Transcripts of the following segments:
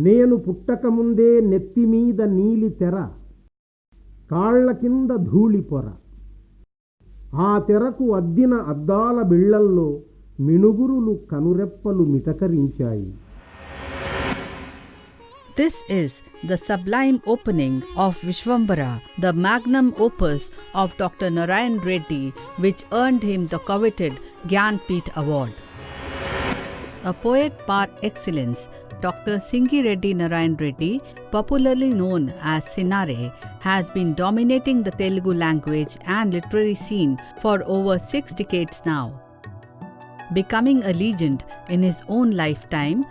నేను పుట్టకముందే నెత్తిమీద నీలి తెర, కాళ్ల కింద ధూళి పొర, ఆ తెరకు అద్దిన అద్దాల బిళ్లల్లో మిణుగురులు కనురెప్పలు మిటకరించాయి. This is the sublime opening of Vishwambara, the magnum opus of Dr. Narayan Reddy, which earned him the coveted Gyanpith Award. A poet par excellence, Dr. Singi Reddy Narayan Reddy, popularly known as Sinare, has been dominating the Telugu language and literary scene for over 6 decades now. Becoming a legend in his own lifetime,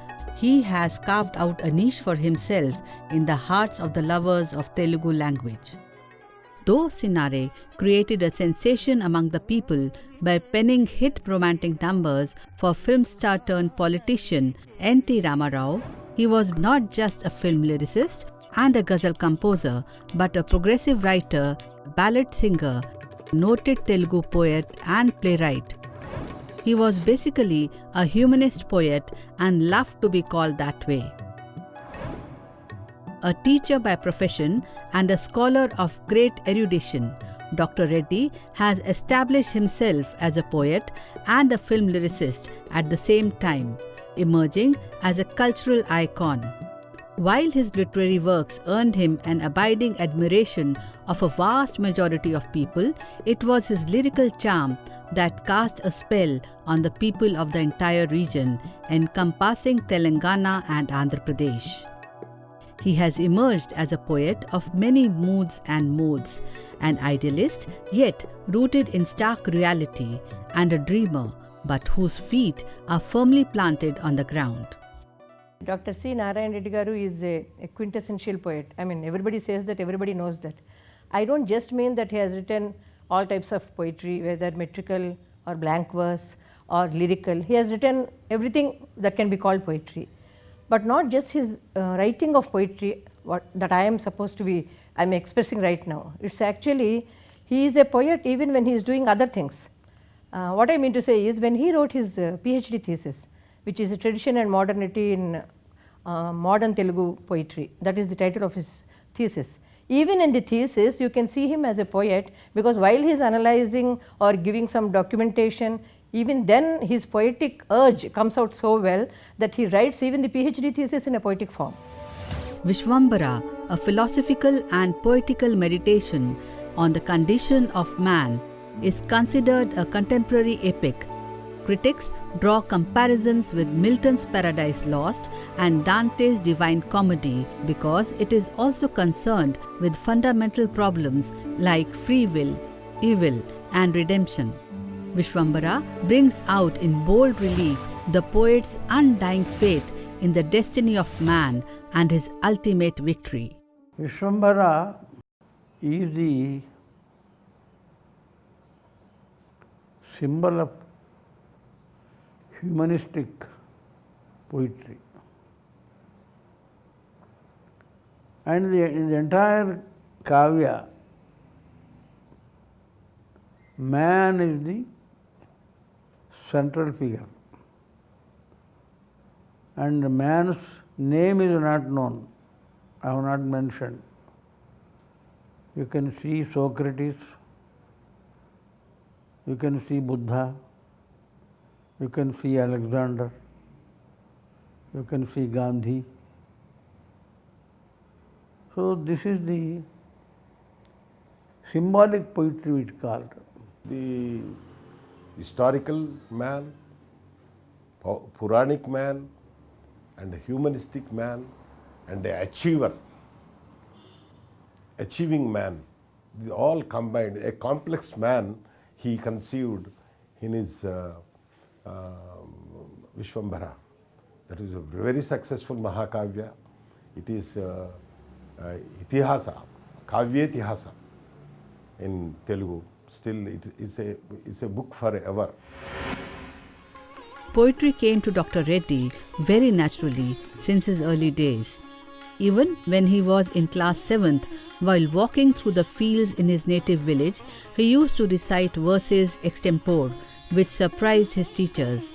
he has carved out a niche for himself in the hearts of the lovers of Telugu language. Though Sinare created a sensation among the people by penning hit romantic numbers for film star turned politician N.T. Ramarao, he was not just a film lyricist and a ghazal composer, but a progressive writer, ballad singer, noted Telugu poet and playwright. He was basically a humanist poet and loved to be called that way. A teacher by profession and a scholar of great erudition, Dr. Reddy has established himself as a poet and a film lyricist at the same time, emerging as a cultural icon. While his literary works earned him an abiding admiration of a vast majority of people, it was his lyrical charm that cast a spell on the people of the entire region, encompassing Telangana and Andhra Pradesh. He has emerged as a poet of many moods and modes, an idealist yet rooted in stark reality, and a dreamer but whose feet are firmly planted on the ground. Dr. C. Narayan Reddy Garu is a quintessential poet. I mean, everybody says that, everybody knows that. I don't just mean that he has written all types of poetry, whether metrical or blank verse or lyrical. He has written everything that can be called poetry. But not just his writing of poetry that I am supposed to be, I am expressing right now. It's actually, he is a poet even when he is doing other things. What I mean to say is, when he wrote his PhD thesis, which is a tradition and modernity in modern Telugu poetry, that is the title of his thesis. Even in the thesis, you can see him as a poet, because while he is analyzing or giving some documentation, even then his poetic urge comes out so well that he writes even the PhD thesis in a poetic form. Vishwambara, a philosophical and poetical meditation on the condition of man, is considered a contemporary epic. Critics draw comparisons with Milton's Paradise Lost and Dante's Divine Comedy because it is also concerned with fundamental problems like free will, evil, and redemption. Vishwambara brings out in bold relief the poet's undying faith in the destiny of man and his ultimate victory. Vishwambara is the symbol of humanistic poetry, and the entire Kavya, man is the central figure, and man's name is not known. I have not mentioned. You can see Socrates, you can see Buddha, you can see Alexander, you can see Gandhi. So this is the symbolic poetry which is called. The historical man, Puranic man, and a humanistic man, and an achiever, achieving man, all combined, a complex man he conceived in his Vishwambara. That is a very successful Mahakavya. It is Itihasa, Kavya Itihasa in Telugu. Still, it's a book forever. Poetry came to Dr. Reddy very naturally since his early days. Even when he was in class 7th, while walking through the fields in his native village, he used to recite verses extempore, which surprised his teachers.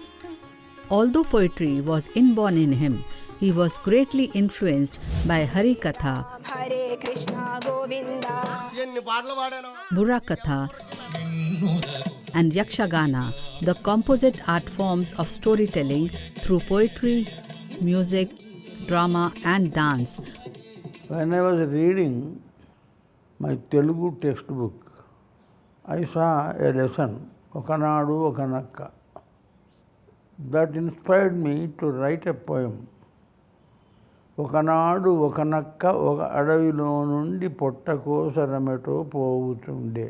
Although poetry was inborn in him, he was greatly influenced by Harikatha, Hare Krishna Govinda. Burakatha, and Yakshagana, the composite art forms of storytelling through poetry, music, drama, and dance. When I was reading my Telugu textbook, I saw a lesson, Okanadu Okanakka, that inspired me to write a poem. ఒకనాడు ఒకనక్క ఒక అడవిలో నుండి పొట్టకోసరమెటో పోవుతుండే.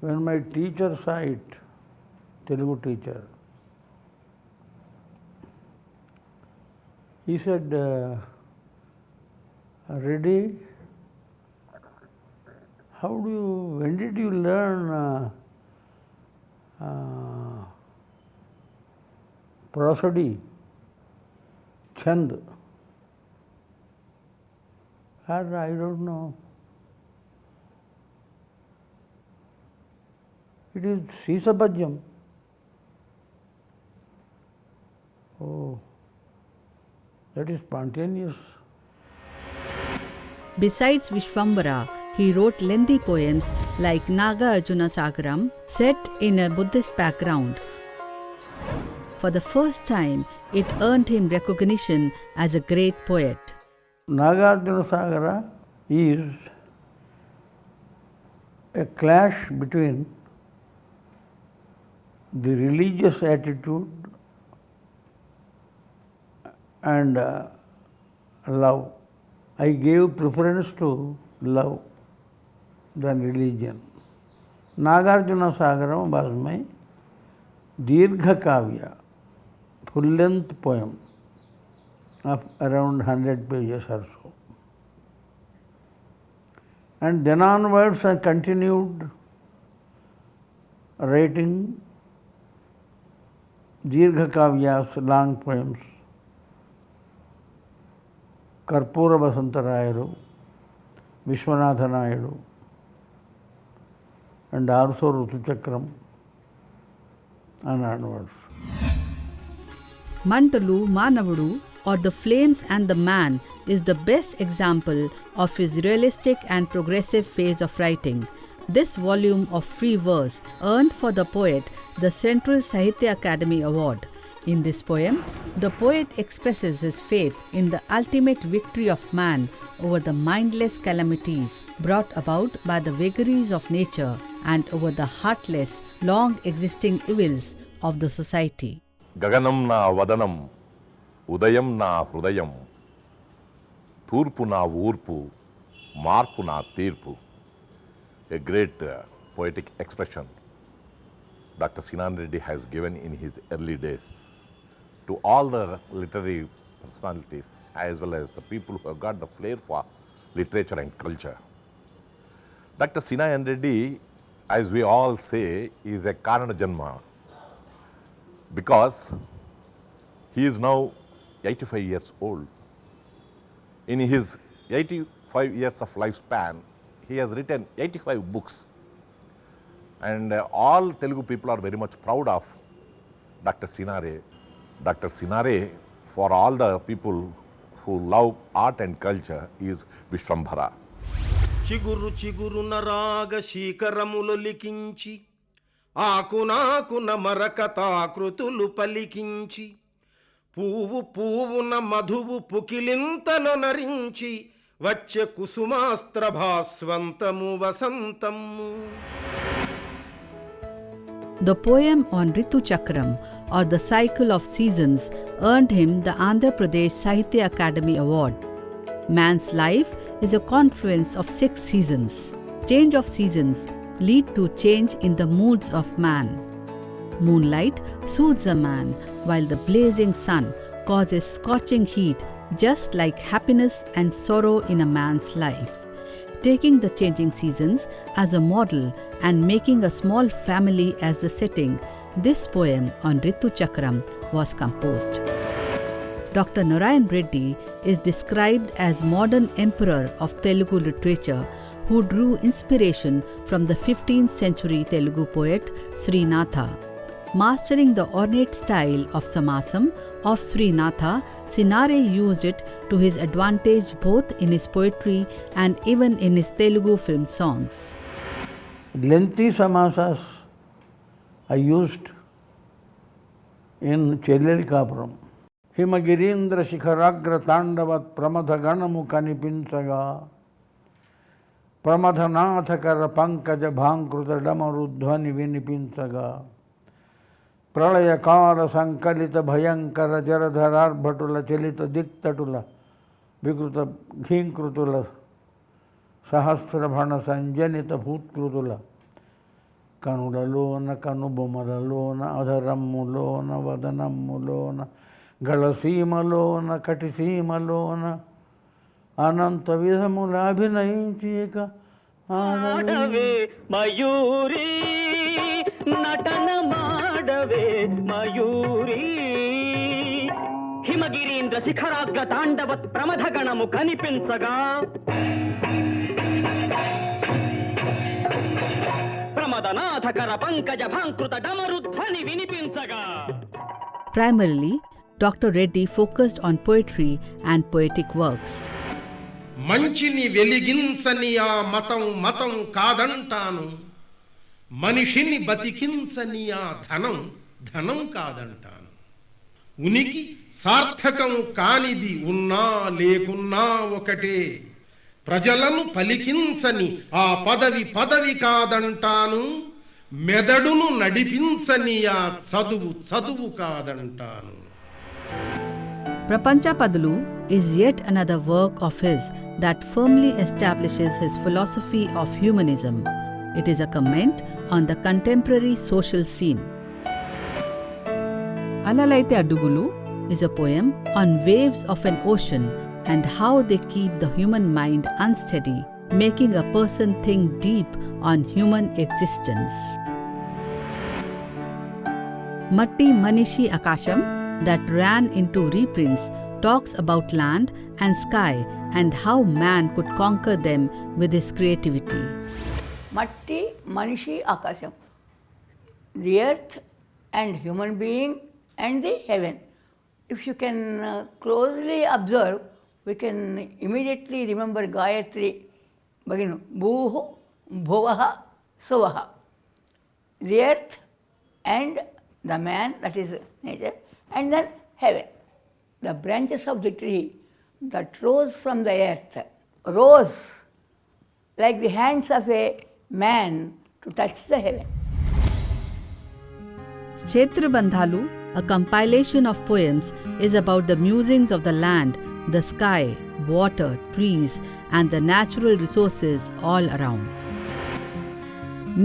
When my teacher saw it, Telugu teacher, he said, Reddy, when did you learn prosody, chand? I don't know. It is Sisabhadyam. Oh, that is spontaneous. Besides Vishwambara, he wrote lengthy poems like Naga Arjuna Sagaram, set in a Buddhist background. For the first time, it earned him recognition as a great poet. Nagarjuna Sagara is a clash between the religious attitude and love. I gave preference to love than religion. Nagarjuna Sagaram was my Dirgha Kavya, full-length poem of around 100 pages or so. And then onwards I continued writing Dirgha Kavyas, long poems. Karpura Basantarayuru, Vishwanatha Naidu, and also Rutuchakram, and onwards. Mantalu Manavudu, or The Flames and the Man, is the best example of his realistic and progressive phase of writing. This volume of free verse earned for the poet the Central Sahitya Academy Award. In this poem, the poet expresses his faith in the ultimate victory of man over the mindless calamities brought about by the vagaries of nature and over the heartless, long-existing evils of the society. Gaganam na vadanam, udayam na hrudayam, turpu na urpu, marpu na tirpu. A great poetic expression Dr. C. Narayana Reddy has given in his early days to all the literary personalities as well as the people who have got the flair for literature and culture. Dr. C. Narayana Reddy, as we all say, is a Karana Janma because he is now 85 years old. In his 85 years of lifespan, he has written 85 books. And all Telugu people are very much proud of Dr. C. Narayana. Dr. C. Narayana, for all the people who love art and culture, is Vishwambara. చిగురు చిగురున రాగ శీకరములు లిఖించి ఆకునాకున మరకతాకృతులు పలికించి పువ్వు పువ్వున మధువు పుకిలింతలు నరించి వచ్చే కుసుమాస్త్ర భాస్వంతము వసంతము. The poem on Ritu Chakram, or the cycle of seasons, earned him the Andhra Pradesh Sahitya Academy Award. Man's life is a confluence of 6 seasons. Change of seasons lead to change in the moods of man. Moonlight soothes a man, while the blazing sun causes scorching heat, just like happiness and sorrow in a man's life. Taking the changing seasons as a model and making a small family as the setting, this poem on Ritu Chakram was composed. Dr. Narayana Reddy is described as modern emperor of Telugu literature who drew inspiration from the 15th century Telugu poet Srinatha. Mastering the ornate style of Samasam of Srinatha, Sinare used it to his advantage both in his poetry and even in his Telugu film songs. Lengthy samasas I used in Chellel Kapuram. Himagirindra Shikharagra Tandavat Pramadha Ganamu Kanipinsaga Pramadhanathakara Pankaja Bhankruta Damarudhvani Vinipinsaga Pralayakara Sankalita Bhayankara Jaradharar Bhatula Chelita Diktatula Vikruta Ghinkrutula Sahasrabhana Sanjanita Bhutkrutula Kanudalona, Kanubomadalona, Adharamulona, Vadanamulona, Galasimalona, Katisimalona, Ananta Vidhamula Abhinayinchika ఆడవే Mayuri నటన మాడవే మయూరి హిమగిరీంద్ర శిఖరాగ్ర తాండవత్ ప్రమథగణము కనిపించగా ప్రమదనాథకర Pankaja భాంకృత డమరుధ్వని వినిపించగా. Primarily, Dr. Reddy focused on poetry and poetic works. మంచిని వెలిగించని ఆ మతం మతం కాదంటాను, మనిషిని బతికించని ఆ ధనం ధనం కాదంటాను. ఉనికి సార్థకం కానిది ఉన్నా లేకున్నా ఒకటే, ప్రజలను పలికించని ఆ పదవి పదవి కాదంటాను, మెదడును నడిపించని ఆ చదువు చదువు కాదంటాను. Prapancha Padulu is yet another work of his that firmly establishes his philosophy of humanism. It is a comment on the contemporary social scene. Alalaite Adugulu is a poem on waves of an ocean and how they keep the human mind unsteady, making a person think deep on human existence. Matti Manishi Akasham, that ran into reprints, talks about land and sky and how man could conquer them with his creativity. Matti Manishi Akasham, the earth and human being and the heaven. If you can closely observe, we can immediately remember Gayatri, Bhaginu, Bhuhu, Bhuvaha, Suvaha. The earth and the man, that is nature, and then heaven. The branches of the tree that rose from the earth rose like the hands of a man to touch the heaven. Kshetra Bandhalu, a compilation of poems, is about the musings of the land, the sky, water, trees, and the natural resources all around.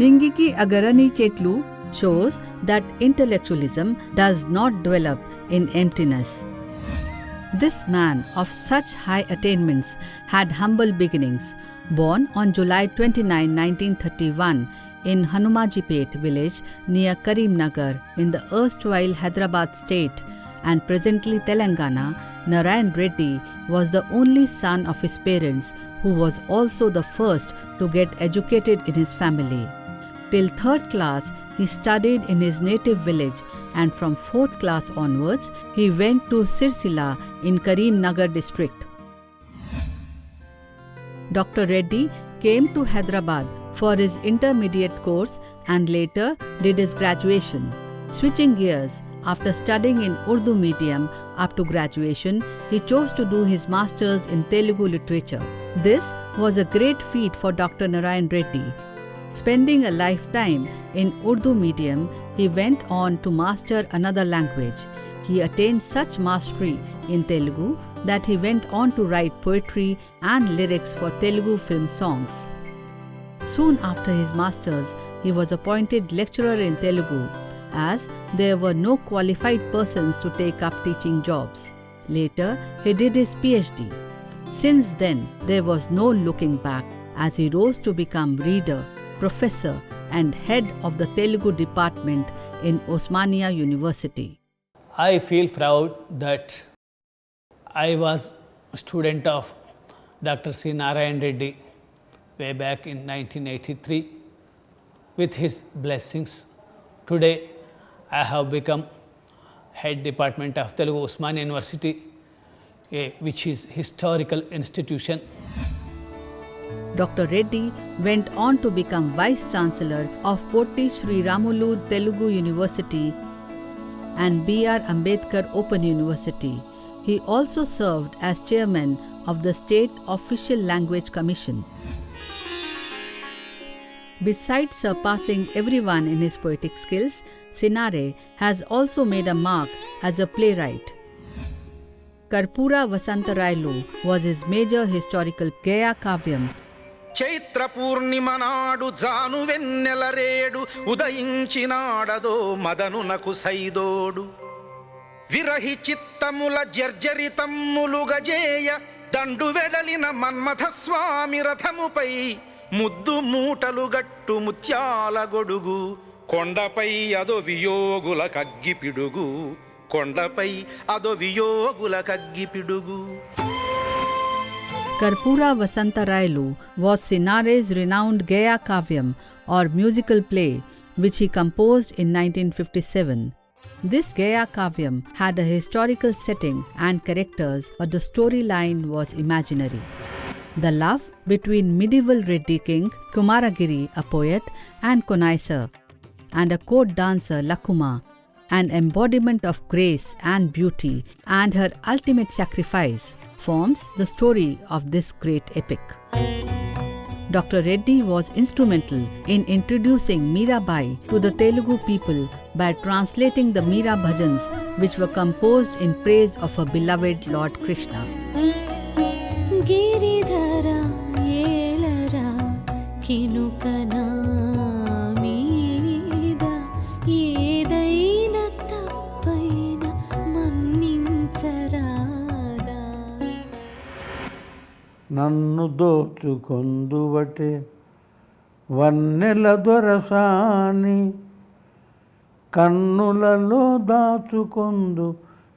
Ningiki Agarani Chetlu shows that intellectualism does not develop in emptiness. This man of such high attainments had humble beginnings. Born on July 29, 1931 in Hanumajipet village near Karimnagar in the erstwhile Hyderabad state and presently Telangana, Narayan Reddy was the only son of his parents who was also the first to get educated in his family. Till 3rd class, he studied in his native village and from 4th class onwards, he went to Sirsila in Karimnagar district. Dr. Reddy came to Hyderabad for his intermediate course and later did his graduation. Switching gears, after studying in Urdu medium up to graduation, he chose to do his masters in Telugu literature. This was a great feat for Dr. Narayan Reddy. Spending a lifetime in Urdu medium, he went on to master another language. He attained such mastery in Telugu that he went on to write poetry and lyrics for Telugu film songs. Soon after his masters, he was appointed lecturer in Telugu, as there were no qualified persons to take up teaching jobs. Later, he did his PhD. Since then, there was no looking back, as he rose to become reader, professor and head of the Telugu department in Osmania University. I feel proud that I was a student of Dr. C. Narayan Reddy way back in 1983. With his blessings, today I have become head department of Telugu Usmania University, which is historical institution. Dr. Reddy went on to become Vice Chancellor of Potti Sri Ramulu Telugu University and B.R. Ambedkar Open University. He also served as chairman of the State Official Language Commission. Besides surpassing everyone in his poetic skills, Sinare has also made a mark as a playwright. Karpura Vasantarailu was his major historical Gaya Kavyam. Chaitra పూర్ణిమ నాడు జాను వెన్నెల రేడు ఉదయించినాడదో మదనునకు సైదోడు విరహి చిత్తముల జర్జరితమ్ములుగజేయ దండు వెడలిన మన్మథ స్వామి రథముపై ముద్దు మూటలు గట్టు ముత్యాల గొడుగు కొండపై అదో వియోగుల కగ్గిపిడుగు కొండపై అదో వియోగుల కగ్గిపిడుగు. Karpura Vasantarailu was Sinare's renowned Gaya Kavyam or musical play which he composed in 1957. This Gaya Kavyam had a historical setting and characters, but the storyline was imaginary. The love between medieval Reddy king Kumaragiri, a poet, and Konaisar, and a court dancer Lakuma, an embodiment of grace and beauty, and her ultimate sacrifice, forms the story of this great epic. Dr. Reddy was instrumental in introducing Mirabai to the Telugu people by translating the Meera bhajans which were composed in praise of her beloved Lord Krishna. Giridhara yelara kinukana meeda edaina tappaina manninchara నన్ను దోచుకొందువటే వన్నెల దొరసాని కన్నులలో దాచుకొందు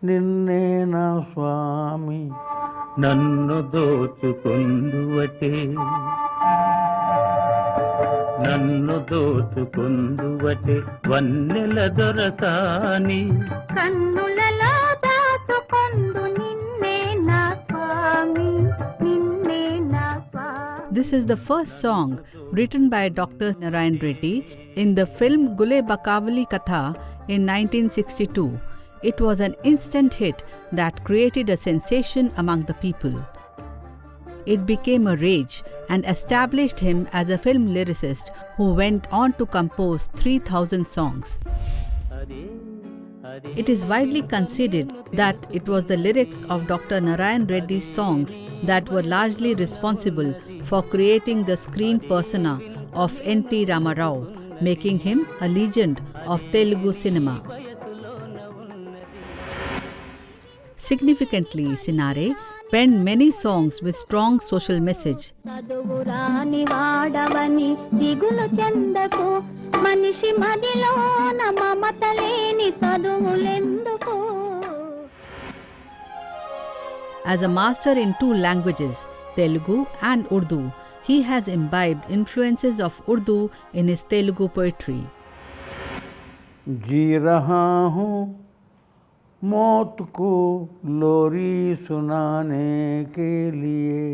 నిన్నే నా స్వామి. నన్ను దోచుకొందువటే వన్నెల దొరసాని కన్నులలో దాచుకొందు నిన్నే నా స్వామి. This is the first song written by Dr. Narayan Reddy in the film Gule Bakavali Katha in 1962. It was an instant hit that created a sensation among the people. It became a rage and established him as a film lyricist who went on to compose 3,000 songs. It is widely considered that it was the lyrics of Dr. Narayan Reddy's songs that were largely responsible for creating the screen persona of N.T. Ramarao, making him a legend of Telugu cinema. Significantly, Sinare penned many songs with strong social message. As a master in two languages, Telugu and Urdu, he has imbibed influences of Urdu in his Telugu poetry. जी रहा हूँ मौत को लोरी सुनाने के लिए,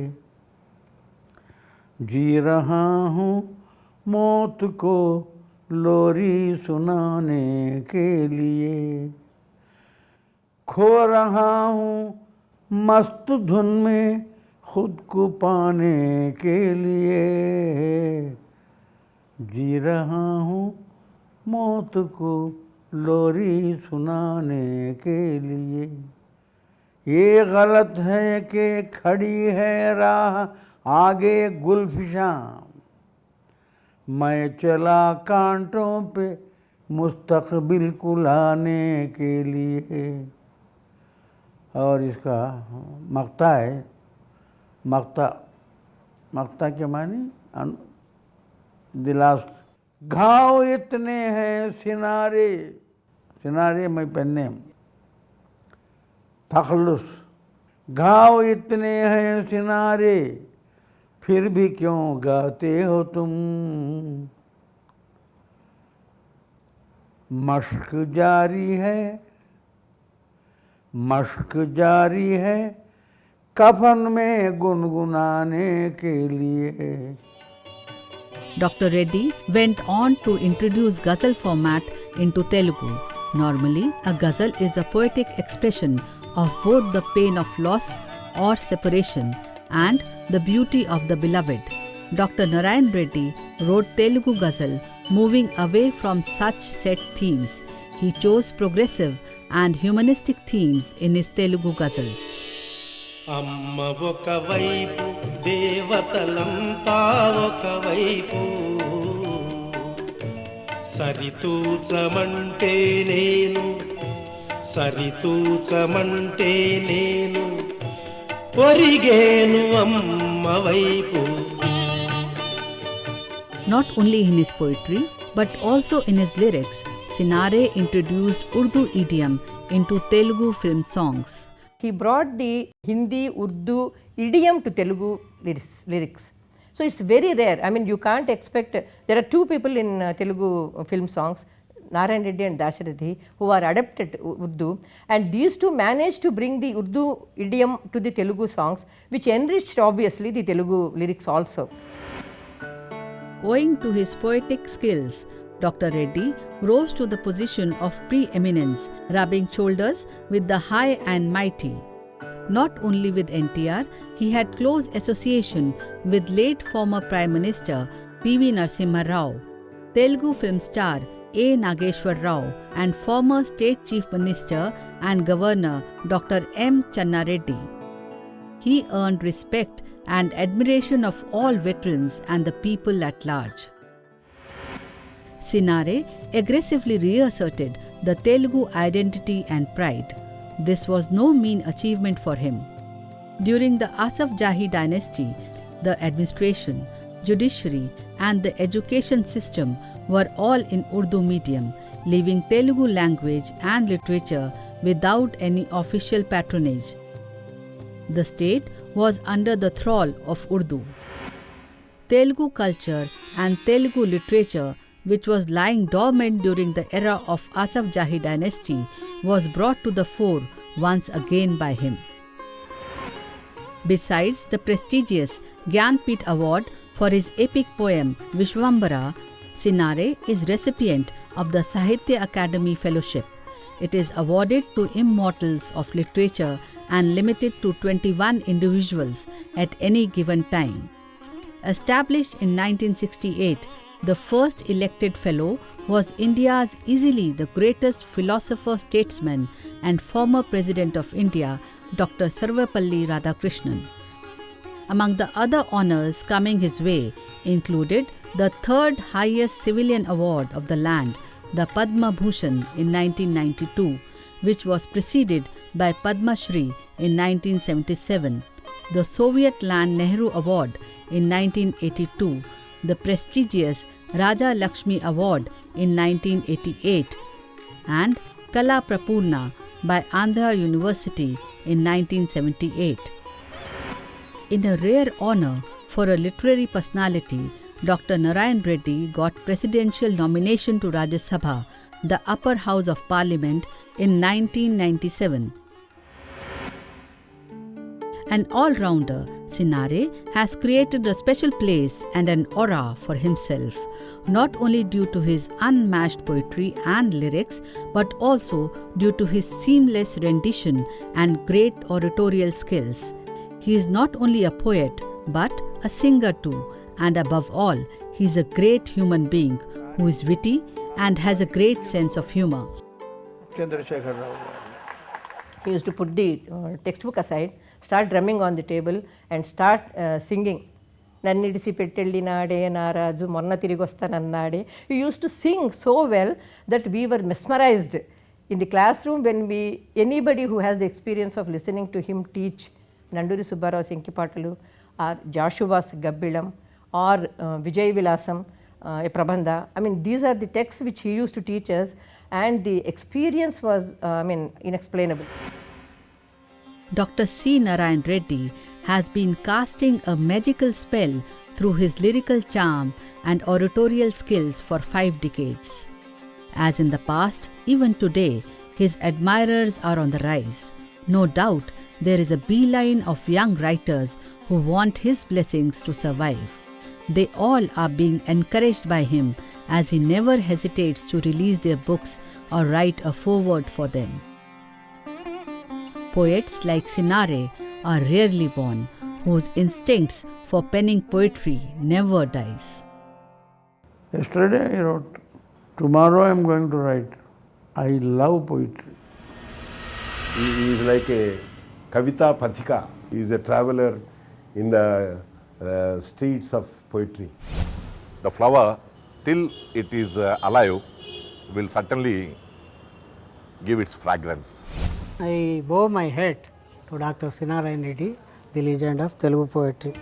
जी रहा हूँ मौत को लोरी सुनाने के लिए, खो रहा हूँ मस्त धुन में खुद को पाने के लिए, जी रहा हूँ मौत को लोरी सुनाने के लिए। ये गलत है कि खड़ी है राह आगे गुलफिशां, मैं चला कांटों पे मुस्तकबिल को लाने के लिए। और इसका मक्ता है, मक्ता के मानी द लास्ट। घाव इतने हैं सिनारे, सिनारे में पन्ने तखलुस, घाव इतने हैं सिनारे फिर भी क्यों गाते हो तुम, मश्क जारी है कफन में गुनगुनाने के लिए. Dr. Reddy went on to introduce ghazal format into Telugu. Normally, a ghazal is a poetic expression of both the pain of loss or separation and the beauty of the beloved. Dr. Narayan Reddy wrote Telugu ghazal moving away from such set themes. He chose progressive and humanistic themes in his Telugu ghazals. అమ్మ ఒకవైపు దేవతలంతా ఒకవైపు సరితూచమంటే నేను ఒరిగేను అమ్మ వైపు. Not only in his poetry, but also in his lyrics, Sinare introduced Urdu idiom into Telugu film songs. He brought the Hindi, Urdu idiom to Telugu lyrics. So it's very rare. I mean, you can't expect. There are two people in Telugu film songs, Narayan Reddy and Dasharathy, who are adapted Urdu, and these two managed to bring the Urdu idiom to the Telugu songs, which enriched obviously the Telugu lyrics also. Owing to his poetic skills, Dr. Reddy rose to the position of preeminence, rubbing shoulders with the high and mighty. Not only with NTR, he had close association with late former Prime Minister P.V. Narasimha Rao, Telugu film star A. Nageshwar Rao, and former State Chief Minister and Governor Dr. M. Channa Reddy. He earned respect and admiration of all veterans and the people at large. Sinare aggressively reasserted the Telugu identity and pride. This was no mean achievement for him. During the Asaf Jahi dynasty, the administration, judiciary and the education system were all in Urdu medium, leaving Telugu language and literature without any official patronage. The state was under the thrall of Urdu. Telugu culture and Telugu literature, which was lying dormant during the era of Asaf Jahi dynasty, was brought to the fore once again by him. Besides the prestigious Gyanpith Award for his epic poem Vishwambara, Sinare is recipient of the Sahitya Academy Fellowship. It is awarded to immortals of literature and limited to 21 individuals at any given time. Established in 1968, the first elected fellow was India's easily the greatest philosopher-statesman and former President of India, Dr. Sarvepalli Radhakrishnan. Among the other honours coming his way included the third highest civilian award of the land, the Padma Bhushan in 1992, which was preceded by Padma Shri in 1977, the Soviet Land Nehru Award in 1982, the prestigious Raja Lakshmi Award in 1988, and Kala Prapurna by Andhra University in 1978. In a rare honour for a literary personality, Dr. Narayan Reddy got presidential nomination to Rajya Sabha, the upper house of parliament, in 1997. An all-rounder, Sinare has created a special place and an aura for himself, not only due to his unmatched poetry and lyrics, but also due to his seamless rendition and great oratorial skills. He is not only a poet, but a singer too, and above all, he is a great human being who is witty and has a great sense of humor. Chandrasekhar Rao. He used to put the textbook aside, start drumming on the table and start singing. Nannidisi petellinaade naaraju morna tirigosthanannade. He used to sing so well that we were mesmerized. In the classroom, when anybody who has the experience of listening to him teach Nanduri Subbarao Senkipatalu or Joshua's Gabbilam or Vijay Vilasam, a Prabandha, I mean these are the texts which he used to teach us, and the experience was inexplainable. Dr. C. Narayan Reddy has been casting a magical spell through his lyrical charm and oratorial skills for 5 decades. As in the past, even today, his admirers are on the rise. No doubt, there is a beeline of young writers who want his blessings to survive. They all are being encouraged by him as he never hesitates to release their books or write a foreword for them. Poets like Sinare are rarely born, whose instincts for penning poetry never dies. Yesterday I wrote, tomorrow I am going to write. I love poetry. He is like a Kavita Pathika. He is a traveler in the streets of poetry. The flower, till it is alive, will certainly give its fragrance. I bow my head to Dr. C. Narayan Reddy, the legend of Telugu poetry.